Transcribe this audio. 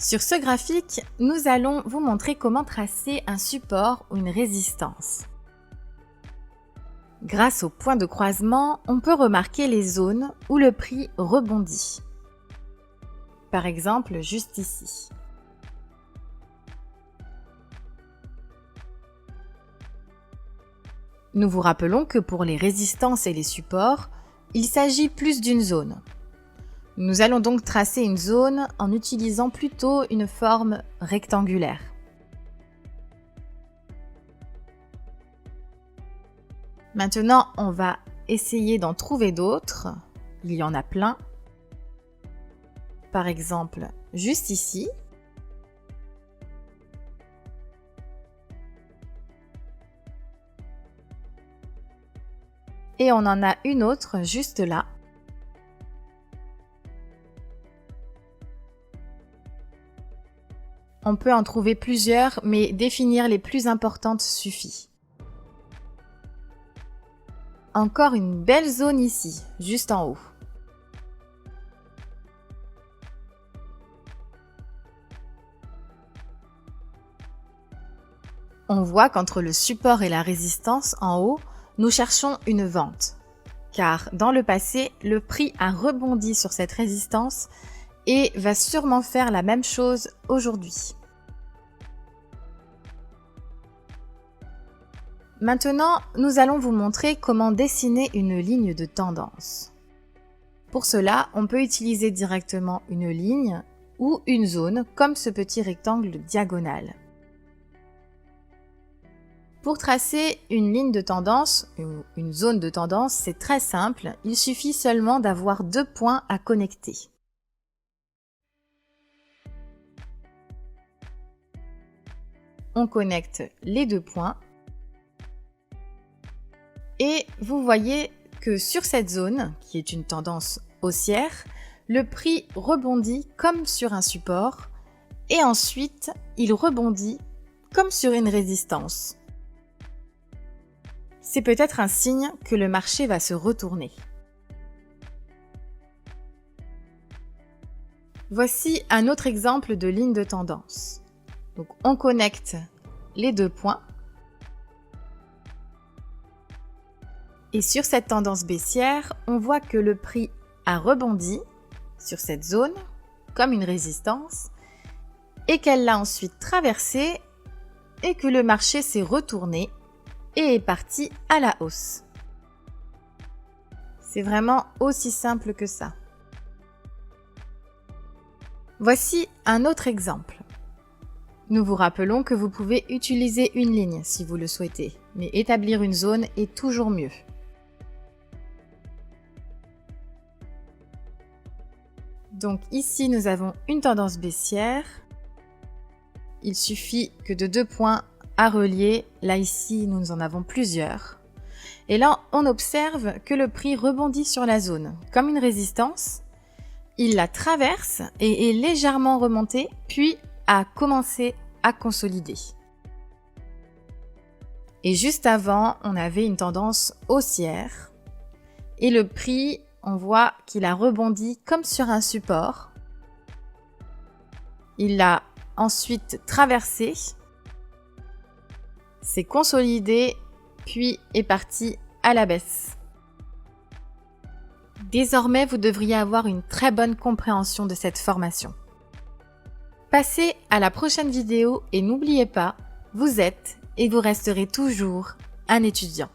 Sur ce graphique, nous allons vous montrer comment tracer un support ou une résistance. Grâce au point de croisement, on peut remarquer les zones où le prix rebondit. Par exemple, juste ici. Nous vous rappelons que pour les résistances et les supports, il s'agit plus d'une zone. Nous allons donc tracer une zone en utilisant plutôt une forme rectangulaire. Maintenant, on va essayer d'en trouver d'autres. Il y en a plein. Par exemple, juste ici. Et on en a une autre juste là. On peut en trouver plusieurs, mais définir les plus importantes suffit. Encore une belle zone ici, juste en haut. On voit qu'entre le support et la résistance en haut, nous cherchons une vente. Car dans le passé, le prix a rebondi sur cette résistance et va sûrement faire la même chose aujourd'hui. Maintenant, nous allons vous montrer comment dessiner une ligne de tendance. Pour cela, on peut utiliser directement une ligne ou une zone comme ce petit rectangle diagonal. Pour tracer une ligne de tendance ou une zone de tendance, c'est très simple, il suffit seulement d'avoir deux points à connecter. On connecte les deux points et vous voyez que sur cette zone, qui est une tendance haussière, le prix rebondit comme sur un support et ensuite il rebondit comme sur une résistance. C'est peut-être un signe que le marché va se retourner. Voici un autre exemple de ligne de tendance. Donc, on connecte les deux points. Et sur cette tendance baissière, on voit que le prix a rebondi sur cette zone comme une résistance et qu'elle l'a ensuite traversée et que le marché s'est retourné et est parti à la hausse. C'est vraiment aussi simple que ça. Voici un autre exemple. Nous vous rappelons que vous pouvez utiliser une ligne si vous le souhaitez, mais établir une zone est toujours mieux. Donc ici, nous avons une tendance baissière. Il suffit que de deux points à relier. Là, ici, nous en avons plusieurs. Et là, on observe que le prix rebondit sur la zone comme une résistance. Il la traverse et est légèrement remonté, puis a commencé à consolider. Et juste avant, on avait une tendance haussière. Et le prix, on voit qu'il a rebondi comme sur un support. Il l'a ensuite traversé, s'est consolidé, puis est parti à la baisse. Désormais, vous devriez avoir une très bonne compréhension de cette formation. Passez à la prochaine vidéo et n'oubliez pas, vous êtes et vous resterez toujours un étudiant.